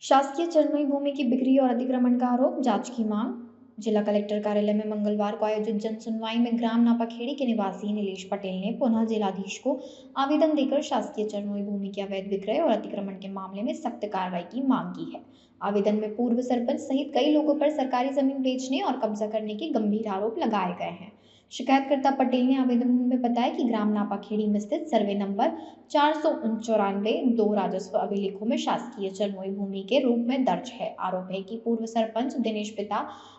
शासकीय चरनोई भूमि की बिक्री और अतिक्रमण का आरोप, जांच की मांग। जिला कलेक्टर कार्यालय में मंगलवार को आयोजित जन सुनवाई में ग्राम नापाखेड़ी के निवासी नीलेश पटेल ने पुनः जिलाधीश को आवेदन देकर शासकीय चरनोई भूमि के अवैध विक्रय और अतिक्रमण के मामले में सख्त कार्रवाई की मांग की है। आवेदन में पूर्व सरपंच सहित कई लोगों पर सरकारी जमीन बेचने और कब्जा करने के गंभीर आरोप लगाए गए हैं। शिकायतकर्ता पटेल ने आवेदन में बताया कि ग्राम नापाखेड़ी में स्थित सर्वे नंबर 494-2 राजस्व अभिलेखों में शासकीय चरनोई भूमि के रूप में दर्ज है। आरोप है कि पूर्व सरपंच दिनेश पिता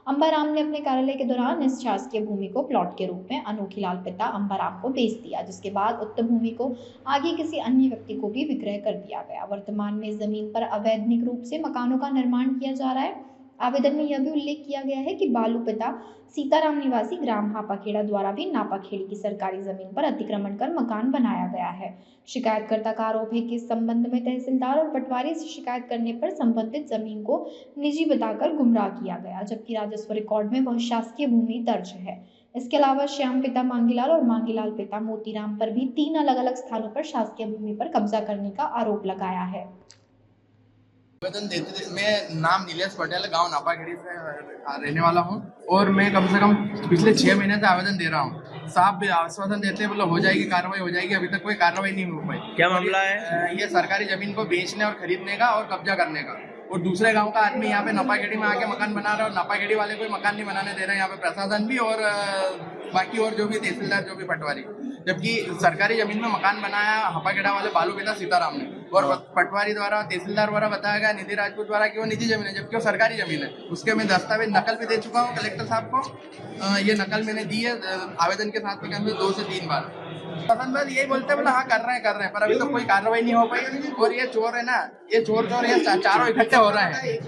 अंबाराम ने अपने कार्यालय के दौरान इस शासकीय भूमि को प्लॉट के रूप में अनोखीलाल पिता अंबाराम को बेच दिया, जिसके बाद उक्त भूमि को आगे किसी अन्य व्यक्ति को भी विक्रय कर दिया गया। वर्तमान में इस जमीन पर अवैधानिक रूप से मकानों का निर्माण किया जा रहा है। आवेदन में यह भी उल्लेख किया गया है कि बालू पिता सीताराम निवासी ग्राम हापाखेड़ा द्वारा भी नापाखेड़ी की सरकारी जमीन पर अतिक्रमण कर मकान बनाया गया है। शिकायतकर्ता का आरोप है कि इस संबंध में तहसीलदार और पटवारी से शिकायत करने पर संबंधित जमीन को निजी बताकर गुमराह किया गया, जबकि राजस्व रिकॉर्ड में वह शासकीय भूमि दर्ज है। इसके अलावा श्याम पिता मांगीलाल और मांगीलाल पिता मोतीराम पर भी 3 अलग-अलग स्थानों पर शासकीय भूमि पर कब्जा करने का आरोप लगाया है। आवेदन देते मैं नाम नीलेश पटेल, गांव नापाखेड़ी से रहने वाला हूं और मैं कम से कम पिछले 6 महीने से आवेदन दे रहा हूं। साहब भी आश्वासन देते हैं, मतलब हो जाएगी कार्रवाई, हो जाएगी। अभी तक कोई कार्रवाई नहीं हो पाई। क्या मामला है? ये सरकारी जमीन को बेचने और खरीदने का और कब्जा करने का, और दूसरे गांव का आदमी यहाँ पे नापाखेड़ी में आके मकान बना रहा है और नापाखेड़ी वाले कोई मकान नहीं बनाने दे रहे हैं। यहाँ पे प्रशासन भी और बाकी और जो भी तहसीलदार, जो भी पटवारी, जबकि सरकारी जमीन में मकान बनाया हापाखेड़ा वाले बालू पिता सीताराम ने, और पटवारी द्वारा, तहसीलदार द्वारा बताया गया, निधि राजपूत द्वारा कि वो निजी जमीन है, जबकि वो सरकारी जमीन है। उसके मैं दस्तावेज नकल भी दे चुका हूँ कलेक्टर साहब को। ये नकल मैंने दी है आवेदन के साथ में 2 से 3 बार। पसंद बस यही बोलते हैं, बोला हाँ कर रहे हैं, पर अभी तो कोई कार्रवाई नहीं हो पाई। और ये चोर है ना, ये चोर ये चारों इकट्ठे हो रहे हैं।